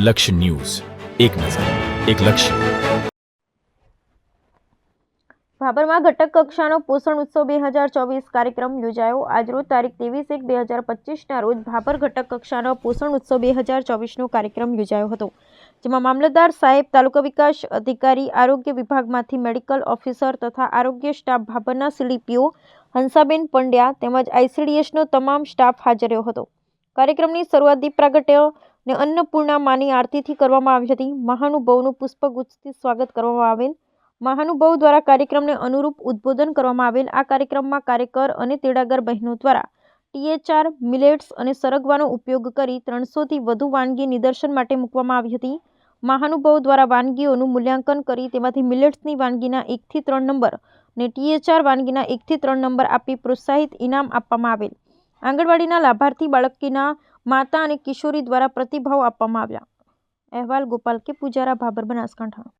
લક્ષ્ય ન્યૂઝ, એક નજર, એક લક્ષ્ય. ભાભરમાં ઘટક કક્ષાનો પોષણ ઉત્સવ 2024 કાર્યક્રમ યોજાયો. આજરોજ તારીખ 23/1/2025ના રોજ ભાભર ઘટક કક્ષાનો પોષણ ઉત્સવ 2024નો કાર્યક્રમ યોજાયો હતો, જેમાં મામલતદાર સાહેબ, તાલુકા વિકાસ અધિકારી, આરોગ્ય વિભાગમાંથી મેડિકલ ઓફિસર તથા આરોગ્ય સ્ટાફ, ભાભરના સીડીપીઓ હંસાબેન પંડ્યા તેમજ આઈસીડીએસનો તમામ સ્ટાફ હાજર રહ્યો હતો. કાર્યક્રમની શરૂઆત દીપ પ્રાગટ્ય અને અન્નપૂર્ણા માની આરતીથી કરવામાં આવી હતી. મહાનુભાવોનું પુષ્પગુચ્છથી સ્વાગત કરવામાં આવેલ. મહાનુભાવો દ્વારા કાર્યક્રમને અનુરૂપ ઉદ્બોધન કરવામાં આવેલ. આ કાર્યક્રમમાં કાર્યકર અને તેડાગર બહેનો દ્વારા THR, મિલેટ્સ અને સરગવાનો ઉપયોગ કરી 300થી વધુ વાનગી નિદર્શન માટે મૂકવામાં આવી હતી. મહાનુભાવો દ્વારા વાનગીઓનું મૂલ્યાંકન કરી તેમાંથી મિલેટ્સની વાનગીના 1 થી 3 નંબર અને THR વાનગીના 1 થી 3 નંબર આપી પ્રોત્સાહિત ઇનામ આપવામાં આવેલ. આંગણવાડીના લાભાર્થી બાળકીના માતા અને કિશોરી દ્વારા પ્રતિભાવ આપવામાં આવ્યા. અહેવાલ ગોપાલ કે પૂજારા, ભાભર, બનાસકાંઠા.